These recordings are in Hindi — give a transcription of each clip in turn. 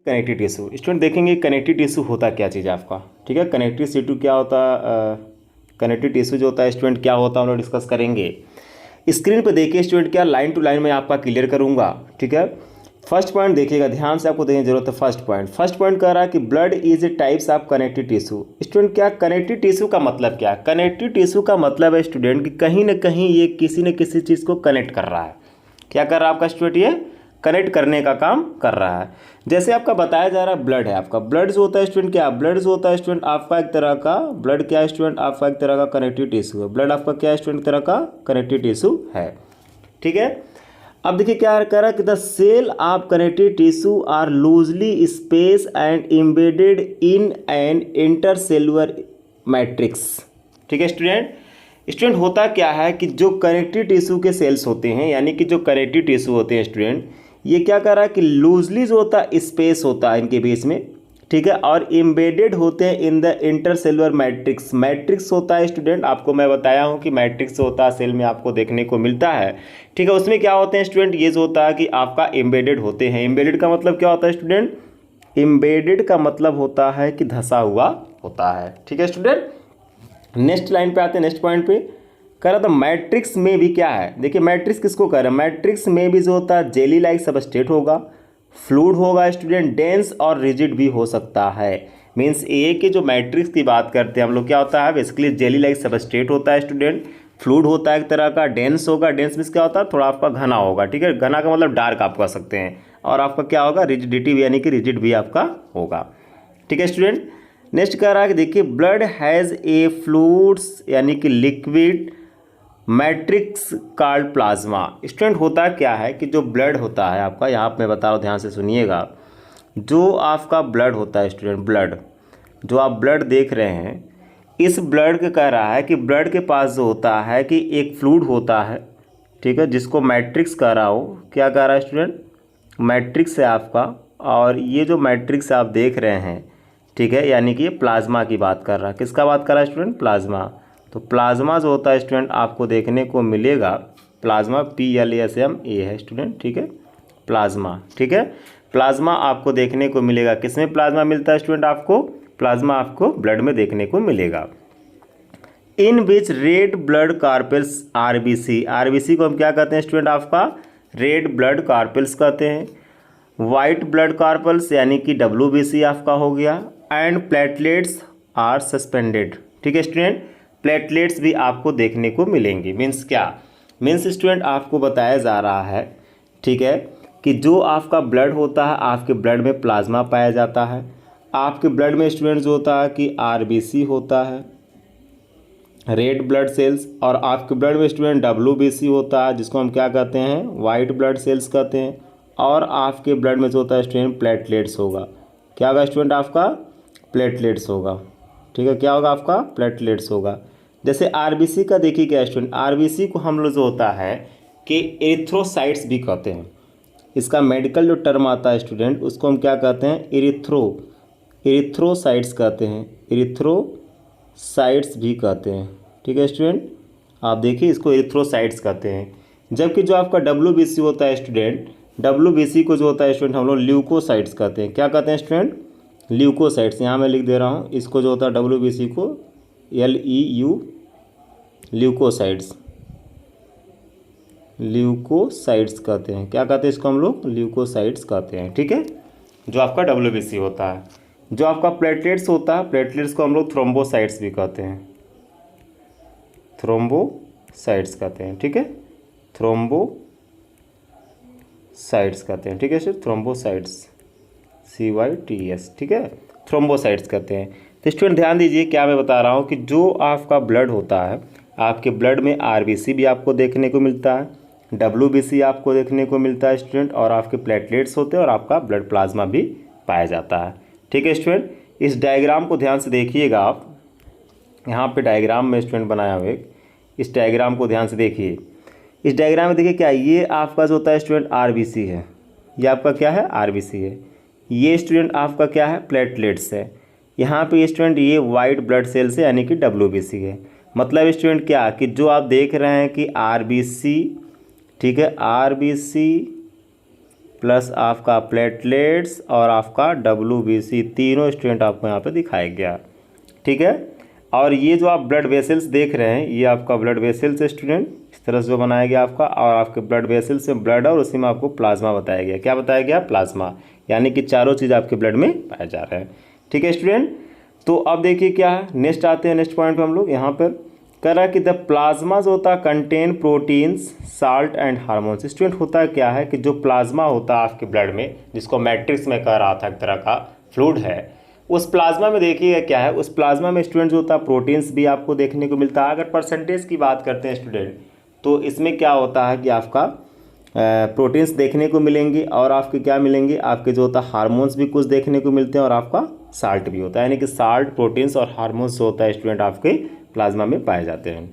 Connective tissue. स्टूडेंट देखेंगे कनेक्टिव टिश्यू होता क्या चीज़ है आपका, ठीक है। कनेक्टिव टिश्यू क्या होता है, कनेक्टिव टिश्यू जो होता है स्टूडेंट क्या होता है हम लोग डिस्कस करेंगे। स्क्रीन पे देखिए स्टूडेंट, क्या लाइन टू लाइन में आपका क्लियर करूंगा, ठीक है। फर्स्ट पॉइंट देखिएगा, ध्यान से आपको देखने की जरूरत है। फर्स्ट पॉइंट कह रहा है कि blood is a types of connective tissue. Student क्या कनेक्टिव टिश्यू का मतलब क्या है? कनेक्टिव टिश्यू का मतलब है स्टूडेंट कि कहीं ना कहीं ये किसी न किसी चीज़ को कनेक्ट कर रहा है। क्या कर रहा है आपका स्टूडेंट? ये कनेक्ट करने का काम कर रहा है। जैसे आपका बताया जा रहा है ब्लड है आपका, ब्लड जो होता है स्टूडेंट क्या, ब्लड जो होता है स्टूडेंट आपका एक तरह का, ब्लड क्या है स्टूडेंट आपका एक तरह का कनेक्टिव टिश्यू है। ब्लड आपका क्या है स्टूडेंट, एक तरह का कनेक्टिव टिश्यू है, ठीक है। अब देखिए क्या कह रहा है कि the cell of connective tissue are loosely space and embedded in an intercellular matrix, ठीक है स्टूडेंट होता क्या है कि जो कनेक्टिव टिश्यू के सेल्स होते हैं, यानी कि जो कनेक्टिव टिश्यू होते हैं स्टूडेंट, ये क्या कर रहा है कि लूजली जो होता है स्पेस होता है इनके बीच में, ठीक है, और एम्बेडेड होते हैं in the intercellular matrix. Matrix होता है स्टूडेंट, आपको मैं बताया हूँ कि मैट्रिक्स होता है सेल में आपको देखने को मिलता है, ठीक है। उसमें क्या होते हैं स्टूडेंट, ये जो होता है कि आपका एम्बेडेड होते हैं। एम्बेडेड का मतलब क्या होता है स्टूडेंट? एम्बेडेड का मतलब होता है कि धंसा हुआ होता है, ठीक है स्टूडेंट। नेक्स्ट लाइन पे आते हैं, नेक्स्ट पॉइंट पे कह रहा था मैट्रिक्स में भी क्या है। देखिए मैट्रिक्स किसको कह रहा है? मैट्रिक्स में भी जो होता है जेली लाइक सबस्ट्रेट होगा, फ्लूइड होगा स्टूडेंट, डेंस और रिजिड भी हो सकता है। मीन्स ए कि जो मैट्रिक्स की बात करते हैं हम लोग, क्या होता है बेसिकली जेली लाइक सबस्ट्रेट होता है स्टूडेंट, फ्लूइड होता है एक तरह का, डेंस होगा, डेंस मीन्स क्या होता है थोड़ा आपका घना होगा, ठीक है। घना का मतलब डार्क आप कह सकते हैं, और आपका क्या होगा रिजिडिटी भी, यानी कि रिजिड भी आपका होगा, ठीक है स्टूडेंट। नेक्स्ट कह रहा है कि देखिए ब्लड हैज़ ए फ्लूइड्स यानी कि liquid matrix called plasma. Student होता क्या है कि जो ब्लड होता है आपका, यहाँ पे मैं बता रहा हूँ ध्यान से सुनिएगा, जो आपका ब्लड होता है स्टूडेंट, ब्लड जो आप ब्लड देख रहे हैं, इस ब्लड के कह रहा है कि ब्लड के पास जो होता है कि एक फ्लूइड होता है, ठीक है, जिसको मैट्रिक्स कह रहा हो। क्या कह रहा है स्टूडेंट? मैट्रिक्स है आपका, और ये जो मैट्रिक्स आप देख रहे हैं, ठीक है, यानी कि ये प्लाज्मा की बात कर रहा है। किसका बात कर रहा है स्टूडेंट? प्लाज्मा। तो प्लाज्मा जो होता है स्टूडेंट आपको देखने को मिलेगा, प्लाज्मा PLASMA है स्टूडेंट, ठीक है, प्लाज्मा, ठीक है। प्लाज्मा आपको देखने को मिलेगा, किसमें प्लाज्मा मिलता है स्टूडेंट आपको? प्लाज्मा आपको ब्लड में देखने को मिलेगा। इन विच रेड ब्लड कार्पेल्स RBC को हम क्या कहते हैं स्टूडेंट आपका? रेड ब्लड कार्पेल्स कहते हैं। वाइट ब्लड कार्पेल्स यानी कि WBC आपका हो गया। एंड प्लेटलेट्स आर सस्पेंडेड, ठीक है स्टूडेंट, प्लेटलेट्स भी आपको देखने को मिलेंगे। मीन्स क्या? मीन्स स्टूडेंट आपको बताया जा रहा है, ठीक है, कि जो आपका ब्लड होता है, आपके ब्लड में प्लाज्मा पाया जाता है। आपके ब्लड में स्टूडेंट जो होता है कि RBC होता है, रेड ब्लड सेल्स, और आपके ब्लड में स्टूडेंट WBC होता है, जिसको हम क्या कहते हैं? वाइट ब्लड सेल्स कहते हैं। और आपके ब्लड में जो होता है स्टूडेंट प्लेटलेट्स होगा। क्या होगा स्टूडेंट आपका? प्लेटलेट्स होगा, ठीक है। क्या होगा आपका? प्लेटलेट्स होगा। जैसे RBC का देखिए क्या स्टूडेंट, RBC को हम लोग जो होता है कि एरिथ्रोसाइट्स भी कहते हैं। इसका मेडिकल जो टर्म आता है स्टूडेंट, उसको हम क्या कहते हैं? एरिथ्रोसाइट्स कहते हैं, एरिथ्रोसाइट्स भी कहते हैं, ठीक है स्टूडेंट। आप देखिए इसको एरिथ्रोसाइट्स कहते हैं। जबकि जो आपका WBC होता है स्टूडेंट, WBC को जो होता है स्टूडेंट हम लोग ल्यूकोसाइट्स कहते हैं। क्या कहते हैं स्टूडेंट? ल्यूकोसाइट्स। यहाँ मैं लिख दे रहा हूँ, इसको जो होता है WBC को LEU, ल्यूकोसाइट्स, ल्यूकोसाइट्स कहते हैं। क्या कहते हैं इसको हम लोग? ल्यूकोसाइट्स कहते हैं, ठीक है, जो आपका WBC होता है। जो आपका प्लेटलेट्स होता है, प्लेटलेट्स को हम लोग थ्रोम्बोसाइट्स भी कहते हैं, थ्रोम्बोसाइट्स कहते हैं, ठीक है, थ्रोम्बोसाइट्स कहते हैं, ठीक है सर, थ्रोम्बोसाइट्स CYTS, ठीक है, थ्रोम्बोसाइट्स कहते हैं। तो स्टूडेंट ध्यान दीजिए क्या मैं बता रहा हूँ कि जो आपका ब्लड होता है, आपके ब्लड में RBC भी आपको देखने को मिलता है, WBC आपको देखने को मिलता है स्टूडेंट, और आपके प्लेटलेट्स होते हैं, और आपका ब्लड प्लाज्मा भी पाया जाता है, ठीक है स्टूडेंट। इस डायग्राम को ध्यान से देखिएगा आप, यहाँ पे डायग्राम में स्टूडेंट बनाया हुआ है, इस डायग्राम को ध्यान से देखिए। इस डायग्राम में देखिए क्या, ये आपका जो होता है स्टूडेंट RBC है, ये आपका क्या है? RBC है। ये स्टूडेंट आपका क्या है? प्लेटलेट्स है। यहाँ पे स्टूडेंट ये वाइट ब्लड सेल्स है, यानी कि WBC है। मतलब स्टूडेंट क्या कि जो आप देख रहे हैं कि RBC, ठीक है, RBC प्लस आपका प्लेटलेट्स और आपका WBC, तीनों स्टूडेंट आपको यहाँ पे दिखाया गया। ठीक है, और ये जो आप ब्लड वेसल्स देख रहे हैं, ये आपका ब्लड वेसल्स है स्टूडेंट, इस तरह से जो बनाया गया आपका, और आपके ब्लड वेसल्स में ब्लड और उसी में आपको प्लाज्मा बताया गया। क्या बताया गया? प्लाज्मा, यानी कि चारों चीज़ आपके ब्लड में पाए जा रहे हैं। ठीक है स्टूडेंट, तो अब देखिए क्या है, नेक्स्ट आते हैं, नेक्स्ट पॉइंट पर हम लोग यहाँ पर कह रहा है कि द प्लाज्मा जो होता है contain proteins, salt and hormones. Student होता क्या है कि जो प्लाज्मा होता है आपके ब्लड में, जिसको मैट्रिक्स में कह रहा था, एक तरह का फ्लूइड है, उस प्लाज्मा में देखिए क्या है, उस प्लाज्मा में स्टूडेंट जो होता है प्रोटीन्स भी आपको देखने को मिलता है। अगर परसेंटेज की बात करते हैं स्टूडेंट, तो इसमें क्या होता है कि आपका प्रोटीन्स देखने को मिलेंगी, और आपके क्या मिलेंगे, आपके जो होता है हार्मोन्स भी कुछ देखने को मिलते हैं, और आपका साल्ट भी होता है, यानी कि साल्ट, प्रोटीन्स और हार्मोन्स जो होता है स्टूडेंट आपके प्लाज्मा में पाए जाते हैं।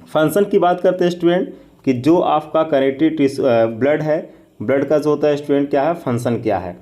फंक्शन की बात करते हैं स्टूडेंट कि जो आपका कनेक्टिव टिश्यू ब्लड है, ब्लड का जो होता है स्टूडेंट क्या है, फंक्शन क्या है।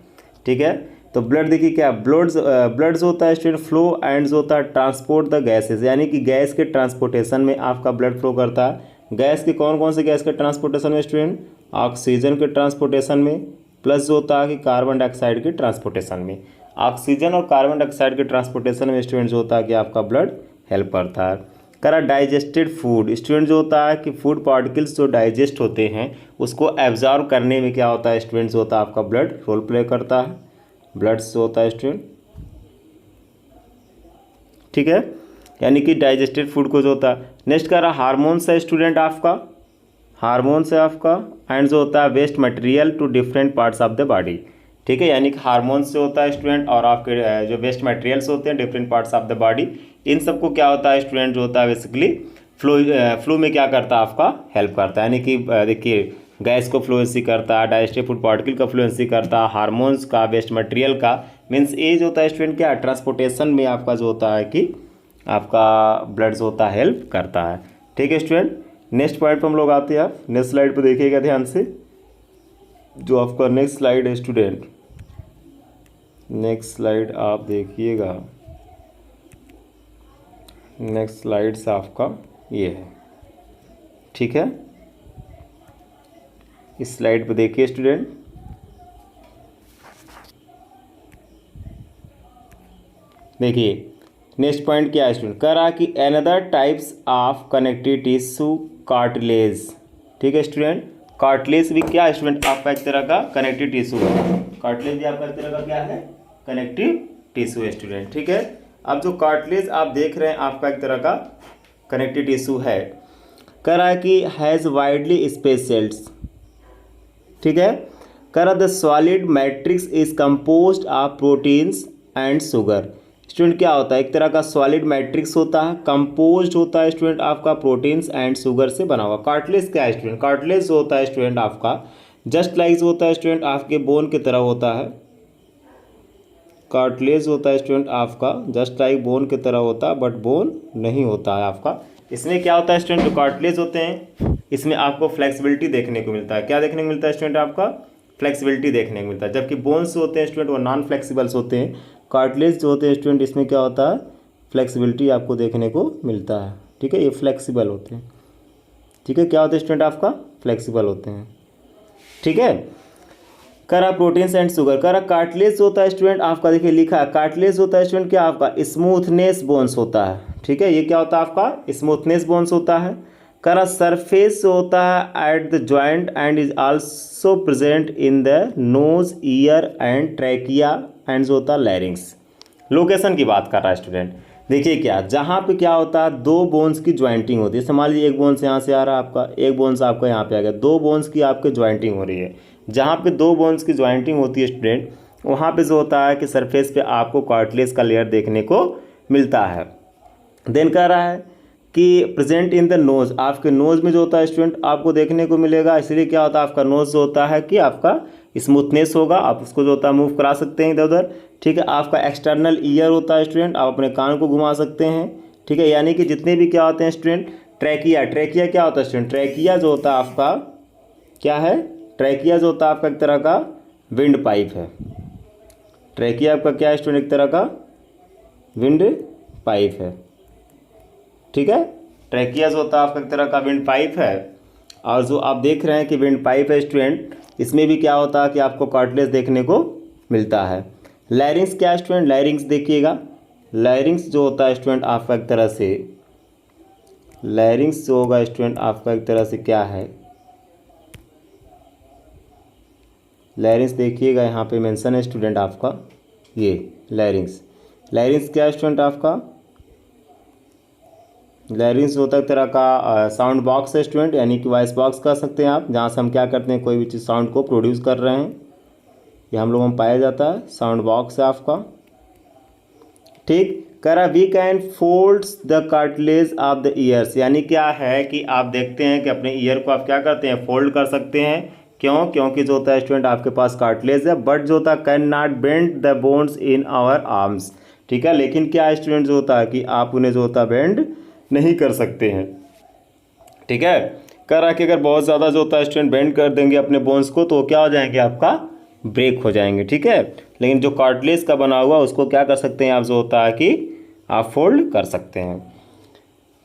ठीक है, तो ब्लड देखिए क्या, ब्लड जो होता है स्टूडेंट फ्लो एंड जो होता है ट्रांसपोर्ट द गैसेज, यानी कि गैस के ट्रांसपोर्टेशन में आपका ब्लड फ्लो करता है। गैस के कौन से गैस के ट्रांसपोर्टेशन में स्टूडेंट? ऑक्सीजन के ट्रांसपोर्टेशन में, प्लस जो होता है कि कार्बन डाइऑक्साइड के ट्रांसपोर्टेशन में। ऑक्सीजन और कार्बन डाइऑक्साइड के ट्रांसपोर्टेशन में स्टूडेंट जो होता है कि आपका ब्लड हेल्प करता है। करा डाइजेस्टेड फूड, स्टूडेंट जो होता है कि फूड पार्टिकल्स जो डाइजेस्ट होते हैं उसको एब्जॉर्ब करने में क्या होता है स्टूडेंट, जो होता है आपका ब्लड रोल प्ले करता है। ब्लड जो होता है स्टूडेंट, ठीक है, यानी कि डाइजेस्टेड फूड को जो होता है। नेक्स्ट करा हार्मोन्स है स्टूडेंट आपका, हार्मोन्स है आपका, एंड जो होता है waste material to different parts of the body. ठीक है, यानी कि हार्मोन्स से होता है स्टूडेंट, और आपके जो वेस्ट मटेरियल्स होते हैं different parts of the body, इन सबको क्या होता है स्टूडेंट, जो होता है बेसिकली फ्लो में क्या करता है, आपका हेल्प करता है। यानी कि देखिए गैस को फ्लुएंसी करता है, डाइजेस्टिव फूड पार्टिकल का फ्लुएंसी करता है, हार्मोन्स का, वेस्ट मटेरियल का, मीन्स ये जो होता है स्टूडेंट क्या, ट्रांसपोर्टेशन में आपका जो होता है कि आपका ब्लड जो होता है हेल्प करता है। ठीक है स्टूडेंट, नेक्स्ट पॉइंट पर हम लोग आते हैं। आप नेक्स्ट स्लाइड पर देखिएगा ध्यान से, जो आपका नेक्स्ट स्लाइड है स्टूडेंट, नेक्स्ट स्लाइड आप देखिएगा, नेक्स्ट स्लाइड से आपका ये है। ठीक है, इस स्लाइड पे देखिए स्टूडेंट, देखिए नेक्स्ट पॉइंट क्या है स्टूडेंट, कह रहा कि another types of connective tissue cartilage. ठीक है स्टूडेंट, कार्टिलेज भी क्या है स्टूडेंट, आपका एक तरह का कनेक्टिव टिश्यू है। कार्टिलेज भी आपका एक तरह का क्या है, कनेक्टिव टिश्यू है स्टूडेंट। ठीक है, अब जो कार्टिलेज आप देख रहे हैं आपका एक तरह का कनेक्टिव टिश्यू है। कह रहा है कि हैज़ वाइडली स्पेस सेल्स। ठीक है, कह रहा the solid matrix is composed of proteins and sugar. Student क्या होता है, एक तरह का सॉलिड मैट्रिक्स होता है, कंपोज्ड होता है स्टूडेंट आपका प्रोटीन्स एंड शुगर से बना हुआ। कार्टिलेज क्या है स्टूडेंट, कार्टिलेज जो होता है स्टूडेंट आपका जस्ट लाइक होता है स्टूडेंट आपके बोन की तरह होता है। कार्टिलेज होता है स्टूडेंट आपका जस्ट लाइक बोन की तरह होता है, बट बोन नहीं होता है आपका। इसमें क्या होता है स्टूडेंट, जो कार्टिलेज होते हैं इसमें आपको फ्लेक्सिबिलिटी देखने को मिलता है। क्या देखने को मिलता है स्टूडेंट, आपका फ्लेक्सिबिलिटी देखने को मिलता है, जबकि बोन्स होते हैं स्टूडेंट वो नॉन फ्लेक्सिबल्स होते हैं। कार्टिलेज जो होते हैं स्टूडेंट इसमें क्या होता है, फ्लेक्सिबिलिटी आपको देखने को मिलता है। ठीक है, ये फ्लेक्सिबल होते हैं। ठीक है, क्या होते हैं स्टूडेंट आपका, फ्लेक्सिबल होते हैं। ठीक है, करा प्रोटीन्स एंड शुगर। करा कार्टिलेज होता है स्टूडेंट आपका, देखिए लिखा है कार्टिलेज होता है स्टूडेंट क्या आपका, स्मूथनेस बोन्स होता है। ठीक है, ये क्या होता है आपका, स्मूथनेस बोन्स होता है। करा सरफेस होता है at the joint and is also present in the nose, year and trachea and जो होता है लैरिंग्स। लोकेशन की बात कर रहा है स्टूडेंट, देखिए क्या, जहाँ पे क्या होता है दो बोन्स की ज्वाइंटिंग होती है। मान लीजिए एक बोन्स यहाँ से आ रहा है आपका, एक बोन्स आपका यहाँ पे आ गया, दो बोन्स की आपके ज्वाइंटिंग हो रही है। जहाँ पे दो बोन्स की ज्वाइंटिंग होती है स्टूडेंट, वहाँ पे जो होता है कि सरफेस पे आपको कार्टिलेज का लेयर देखने को मिलता है। देन कह रहा है कि प्रेजेंट इन द नोज, आपके नोज में जो होता है स्टूडेंट आपको देखने को मिलेगा। इसलिए क्या होता है आपका नोज जो होता है कि आपका स्मूथनेस होगा, आप उसको जो होता है मूव करा सकते हैं इधर उधर। ठीक है, आपका एक्सटर्नल ईयर होता है स्टूडेंट, आप अपने कान को घुमा सकते हैं। ठीक है, यानी कि जितने भी क्या होते हैं स्टूडेंट, ट्रैकिया, ट्रैकिया क्या होता है स्टूडेंट, ट्रैकिया जो होता है आपका क्या है, ट्रैकिया जो होता है आपका एक तरह का विंड पाइप है। ट्रैकिया आपका क्या है स्टूडेंट, एक तरह का विंड पाइप है। ठीक है, ट्रैकिया जो होता है आपका एक तरह का विंड पाइप है। और जो आप देख रहे हैं कि विंड पाइप है स्टूडेंट, इसमें भी क्या होता है कि आपको कार्टिलेज देखने को मिलता है। लैरिंग्स क्या है स्टूडेंट, लैरिंग्स देखिएगा, लैरिंग्स जो होता है स्टूडेंट आपका एक तरह से, लैरिंग्स जो होगा स्टूडेंट आपका एक तरह से क्या है, लैरिंग्स देखिएगा यहाँ पे मेंशन है स्टूडेंट आपका, ये लैरिंग्स, लैरिंग्स क्या है स्टूडेंट आपका, लैरिंग्स होता है एक तरह का साउंड बॉक्स है स्टूडेंट, यानी कि वॉइस बॉक्स कह सकते हैं आप, जहाँ से हम क्या करते हैं कोई भी चीज़ साउंड को प्रोड्यूस कर रहे हैं, ये हम लोगों में पाया जाता है, साउंड बॉक्स है आपका। ठीक, कह रहा we can folds the cartilage of the ears, यानी क्या है कि आप देखते हैं कि अपने ईयर को आप क्या करते हैं, फोल्ड कर सकते हैं। क्यों, क्योंकि जो होता है स्टूडेंट आपके पास कार्टिलेज है, बट जो होता है can not bend the bones in our arms. ठीक है, लेकिन क्या है स्टूडेंट जो होता है कि आप उन्हें जो होता है बेंड नहीं कर सकते हैं। ठीक है, कह रहा कि अगर बहुत ज़्यादा जो होता है स्टूडेंट बेंड कर देंगे अपने बोन्स को तो क्या हो जाएंगे, आपका ब्रेक हो जाएंगे। ठीक है, लेकिन जो कार्टिलेज का बना हुआ उसको क्या कर सकते हैं आप, जो होता है कि आप फोल्ड कर सकते हैं।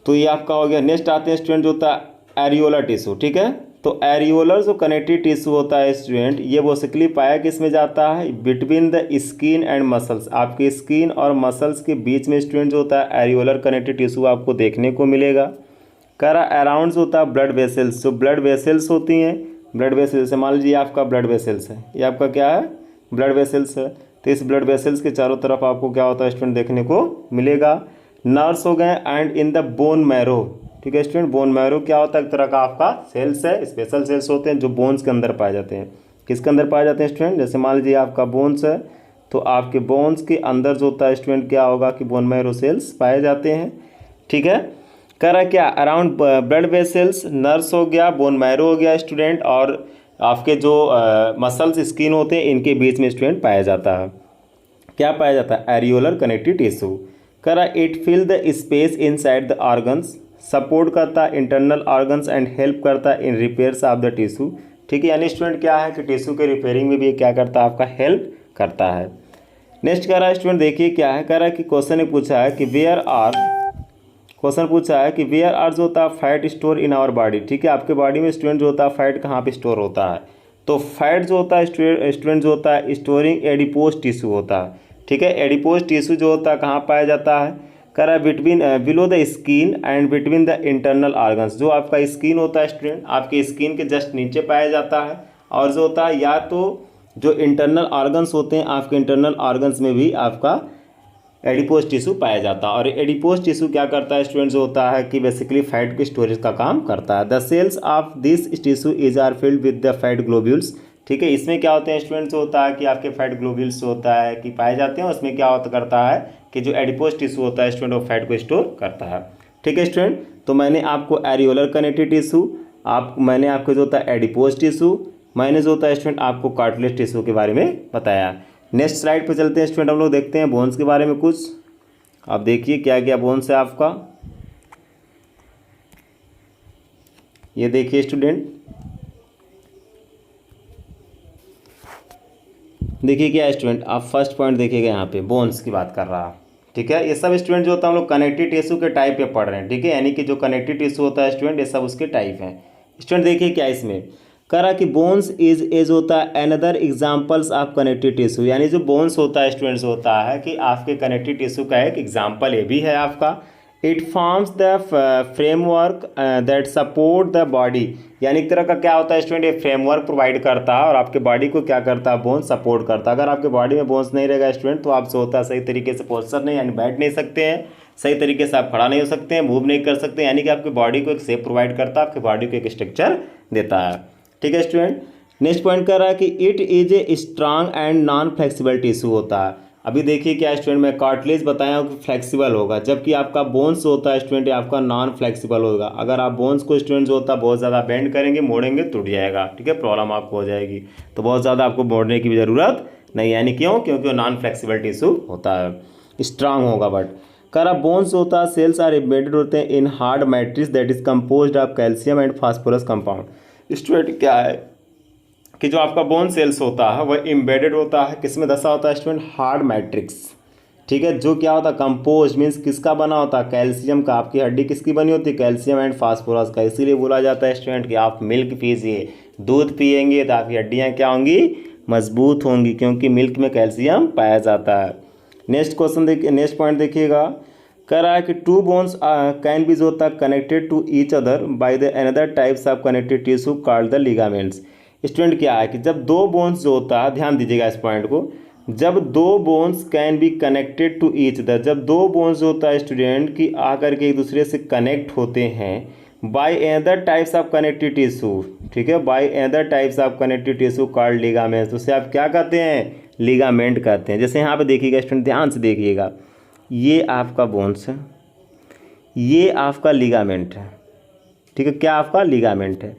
तो ये आपका हो गया। नेक्स्ट आते हैं स्टूडेंट जो होता है एरियोलर टिश्यू। ठीक है, तो एरियोलर जो कनेक्टिव टिश्यू होता है स्टूडेंट, ये बेसिकली पाया किस में जाता है, between the skin and muscles, आपके स्किन और मसल्स के बीच में स्टूडेंट जो होता है एरियोलर कनेक्टिव टिश्यू आपको देखने को मिलेगा। कह रहा अराउंड जो होता है ब्लड वेसल्स, जो ब्लड वेसल्स होती हैं, ब्लड वेसल्स, मान लीजिए आपका ब्लड वेसल्स है, ये आपका क्या है, ब्लड वेसल्स है, तो इस ब्लड वेसल्स के चारों तरफ आपको क्या होता है स्टूडेंट देखने को मिलेगा। नर्व्स हो गए and in the bone marrow. ठीक है स्टूडेंट, बोन मैरो क्या होता है, एक तरह का आपका सेल्स है, स्पेशल सेल्स होते हैं जो बोन्स के अंदर पाए जाते हैं। किसके अंदर पाए जाते हैं स्टूडेंट, जैसे मान लीजिए आपका बोन्स है, तो आपके बोन्स के अंदर जो होता है स्टूडेंट क्या होगा कि बोन मैरो सेल्स पाए जाते हैं। ठीक है, कह रहा है क्या, अराउंड ब्लड वेसल्स, नर्व्स हो गया, बोन मैरो हो गया स्टूडेंट, और आपके जो मसल्स स्किन होते हैं इनके बीच में स्टूडेंट पाया जाता है। क्या पाया जाता है, एरियोलर कनेक्टिव टिश्यू। कह रहा it fill the space inside the organs, support करता है इंटरनल ऑर्गन्स एंड हेल्प करता है in repairs of the tissue. ठीक है, यानी स्टूडेंट क्या है कि टिश्यू के रिपेयरिंग में भी क्या करता है, आपका हेल्प करता है। नेक्स्ट कह रहा है स्टूडेंट देखिए क्या है, कह रहा है कि क्वेश्चन ने पूछा है कि वेयर आर, क्वेश्चन पूछा है कि वेयर आर जो होता है fat store in our body. ठीक है, आपके बॉडी में स्टूडेंट जो होता है फैट कहाँ पे स्टोर होता है, तो फैट जो होता है स्टूडेंट जो होता है स्टोरिंग एडिपोज टिश्यू होता है। ठीक है, एडिपोज टिश्यू जो होता है कहाँ पाया जाता है, कह रहा है between below the skin and between the internal organs, जो आपका स्किन होता है स्टूडेंट आपके स्किन के जस्ट नीचे पाया जाता है, और जो होता है या तो जो इंटरनल ऑर्गन्स होते हैं आपके इंटरनल ऑर्गन्स में भी आपका एडिपोज टिश्यू पाया जाता है। और एडिपोज टिश्यू क्या करता है स्टूडेंट जो होता है कि बेसिकली फैट की स्टोरेज का काम करता है। The cells of this tissue is are filled with the fat globules. ठीक है, इसमें क्या होते हैं स्टूडेंट जो होता है कि आपके फैट ग्लोब्यूल्स होता है कि पाए जाते हैं, उसमें क्या होता करता है कि जो एडिपोज टिश्यू होता है स्टूडेंट वो फैट को स्टोर करता है। ठीक है स्टूडेंट, तो मैंने आपको एरियोलर कनेक्टिव टिश्यू, मैंने आपको जो होता है एडिपोज टिश्यू, मैंने जो होता है स्टूडेंट आपको कार्टिलेज टिश्यू के बारे में बताया। नेक्स्ट स्लाइड पे चलते हैं स्टूडेंट, हम लोग देखते हैं बोन्स के बारे में कुछ। आप देखिए क्या क्या बोन्स है आपका, ये देखिए स्टूडेंट, देखिए क्या स्टूडेंट, आप फर्स्ट पॉइंट देखिएगा यहाँ पे बोन्स की बात कर रहा है। ठीक है, ये सब स्टूडेंट जो होता है हम लोग कनेक्टिव टिश्यू के टाइप पे पढ़ रहे हैं। ठीक है, यानी कि जो कनेक्टिव टिश्यू होता है स्टूडेंट ये सब उसके टाइप हैं। स्टूडेंट देखिए क्या इसमें कह रहा कि बोन्स इज होता है another examples of connective tissue, यानी जो बोन्स होता है स्टूडेंट्स होता है कि आपके कनेक्टिव टिश्यू का एक एग्जाम्पल ये भी है आपका। It forms the framework that support the body, यानी एक तरह का क्या होता है स्टूडेंट, ये फ्रेमवर्क प्रोवाइड करता है और आपके बॉडी को क्या करता है, बोन्स सपोर्ट करता है। अगर आपके बॉडी में बोन्स नहीं रहेगा स्टूडेंट तो आप जो होता है सही तरीके से पोस्चर नहीं यानी बैठ नहीं सकते हैं, सही तरीके से आप खड़ा नहीं हो सकते हैं, मूव नहीं कर सकते, यानी कि आपकी बॉडी को एक शेप प्रोवाइड करता है, आपकी बॉडी को एक स्ट्रक्चर देता है। ठीक है स्टूडेंट, नेक्स्ट पॉइंट कर रहा है कि it is a strong and non flexible tissue होता है। अभी देखिए क्या स्टूडेंट, मैं कार्टिलेज बताया हूँ कि फ्लेक्सिबल होगा, जबकि आपका बोन्स होता है स्टूडेंट आपका नॉन फ्लेक्सिबल होगा। अगर आप बोन्स को स्टूडेंट जो होता है बहुत ज़्यादा बेंड करेंगे, मोड़ेंगे, टूट जाएगा। ठीक है, प्रॉब्लम आपको हो जाएगी, तो बहुत ज़्यादा आपको मोड़ने की भी ज़रूरत नहीं, यानी क्यों, क्योंकि वो नॉन फ्लेक्सिबल टिश्यू होता है, स्ट्रांग होगा। बट करा बोन्स होता है सेल्स आर एम्बेडेड होते हैं in hard matrix that is composed of calcium and phosphorus compound. Student क्या है कि जो आपका बोन सेल्स होता है वह एम्बेडेड होता है, किसमें दसा होता है स्टूडेंट, हार्ड मैट्रिक्स। ठीक है। जो क्या होता है कंपोज मीन्स किसका बना होता है, कैल्शियम का। आपकी हड्डी किसकी बनी होती है, कैल्शियम एंड फास्फोरस का। इसीलिए बोला जाता है स्टूडेंट कि आप मिल्क पीजिए, दूध पिएंगे तो आपकी हड्डियाँ क्या होंगी, मजबूत होंगी, क्योंकि मिल्क में कैल्शियम पाया जाता है। नेक्स्ट क्वेश्चन देखिए, नेक्स्ट पॉइंट देखिएगा, कह रहा है कि टू बोन्स कैन बी जो होता है connected to each other by the another types of connected tissue called the ligaments. Student क्या है कि जब दो बोन्स जो होता है, ध्यान दीजिएगा इस पॉइंट को, जब दो bones can be connected to each other, जब दो बोन्स जो होता है स्टूडेंट की आकर के एक दूसरे से कनेक्ट होते हैं by another types of connective tissue, ठीक है, by another types of connective tissue called ligaments, तो उसे आप क्या कहते हैं, लिगामेंट कहते हैं। जैसे यहाँ पे देखिएगा स्टूडेंट, ध्यान से देखिएगा, ये आपका बोन्स है, ये आपका लिगामेंट है, ठीक है, क्या आपका लिगामेंट है।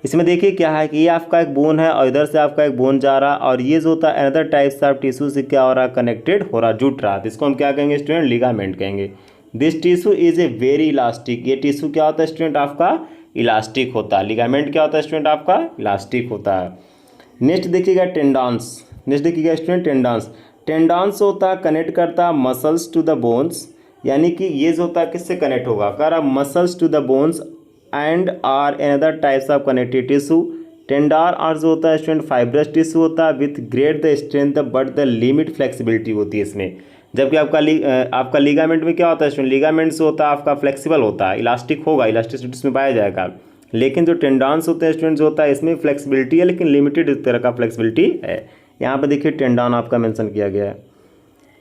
इसमें देखिए क्या है कि ये आपका एक बोन है और इधर से आपका एक बोन जा रहा, और ये जो होता है अनदर टाइप्स ऑफ टिश्यू से क्या हो रहा, कनेक्टेड हो रहा, जुट रहा, तो इसको हम क्या कहेंगे स्टूडेंट, लिगामेंट कहेंगे। This tissue is a very elastic, ये टिश्यू क्या होता है स्टूडेंट आपका, इलास्टिक होता है। लिगामेंट क्या होता है स्टूडेंट आपका, इलास्टिक होता है। नेक्स्ट देखिएगा टेंडॉन्स, नेक्स्ट देखिएगा स्टूडेंट टेंडॉन्स। टेंडॉन्स होता है कनेक्ट करता है मसल्स टू द बोन्स, यानी कि ये जो होता है किससे कनेक्ट होगा, कह रहा muscles to the bones and are another types of connective tissue. Tendon और जो होता है स्टूडेंट फाइब्रस टिश्यू होता है with great the strength but the limit flexibility होती है इसमें। जबकि आपका लिगामेंट में क्या होता है स्टूडेंट, लिगामेंट्स होता है आपका फ्लेक्सिबल होता है, इलास्टिक होगा, इलास्टिसिटी इसमें पाया जाएगा। लेकिन जो टेंडॉन्स होते हैं स्टूडेंट जो होता है इसमें फ्लेक्सिबिलिटी है, लेकिन लिमिटेड इस तरह का फ्लेक्सिबिलिटी है। यहाँ पर देखिए टेंडॉन आपका मेंशन किया गया है,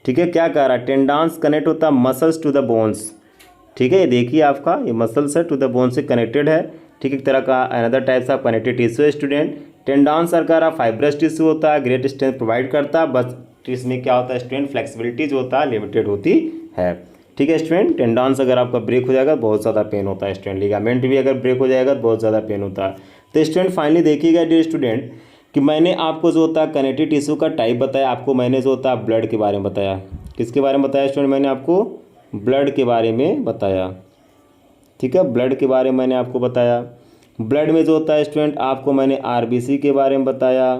ठीक है। क्या कह रहा है, टेंडॉन्स कनेक्ट होता है मसल्स टू द बोन्स, ठीक है, ये देखिए आपका ये मसल्स है टू द बोन से कनेक्टेड है, ठीक है, एक तरह का another types of connected tissue है स्टूडेंट। टेंडॉन सरकार फाइब्रस टिश्यू होता है, ग्रेट स्ट्रेंथ प्रोवाइड करता है, बस इसमें क्या होता है स्टूडेंट, फ्लेक्सिबिलिटी जो होता है लिमिटेड होती है, ठीक है स्टूडेंट। टेंडॉन्स अगर आपका ब्रेक हो जाएगा बहुत ज़्यादा पेन होता है स्टूडेंट, लिगामेंट भी अगर ब्रेक हो जाएगा तो बहुत ज़्यादा पेन होता है। तो स्टूडेंट फाइनली देखिएगा डियर स्टूडेंट कि मैंने आपको जो होता है कनेक्टिव टिश्यू का टाइप बताया, आपको मैंने जो होता है ब्लड के बारे में बताया। किसके बारे में बताया स्टूडेंट, मैंने आपको ब्लड के बारे में बताया, ठीक है, ब्लड के बारे में मैंने आपको बताया। ब्लड में जो होता है स्टूडेंट आपको मैंने आरबीसी के बारे में बताया,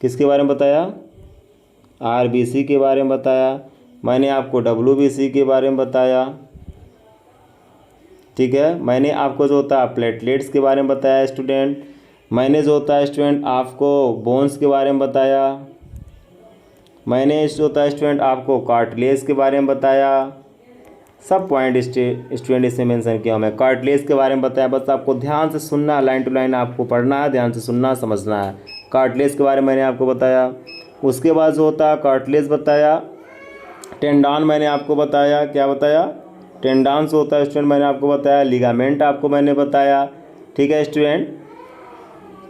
किसके बारे में बताया, आरबीसी के बारे में बताया। मैंने आपको डब्ल्यूबीसी के बारे में बताया, ठीक है। मैंने आपको जो होता है प्लेटलेट्स के बारे में बताया स्टूडेंट। मैंने जो होता है स्टूडेंट आपको बोन्स के बारे में बताया। मैंने जो होता है स्टूडेंट आपको कार्टिलेज के बारे में बताया। सब पॉइंट स्टूडेंट इसमें मेंशन किया मैं, कार्टिलेज के बारे में बताया। बस आपको ध्यान से सुनना, लाइन टू लाइन आपको पढ़ना है, ध्यान से सुनना समझना है। कार्टिलेज के बारे में मैंने आपको बताया। उसके बाद जो होता है कार्टिलेज बताया। टेंडॉन मैंने आपको बताया, क्या बताया, टेंडॉन्स होता है स्टूडेंट मैंने आपको बताया। लिगामेंट आपको मैंने बताया, ठीक है स्टूडेंट।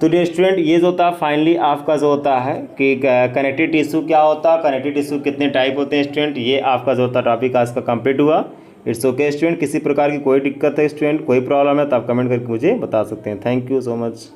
तो ये स्टूडेंट ये जो होता है फाइनली आपका जो होता है कि कनेक्टिव टिश्यू क्या होता है, कनेक्टिव टिश्यू कितने टाइप होते हैं स्टूडेंट, ये आपका जो होता है टॉपिक आज का कंप्लीट हुआ। इट्स ओके स्टूडेंट, किसी प्रकार की कोई दिक्कत है स्टूडेंट, कोई प्रॉब्लम है तो आप कमेंट करके मुझे बता सकते हैं। Thank you so much.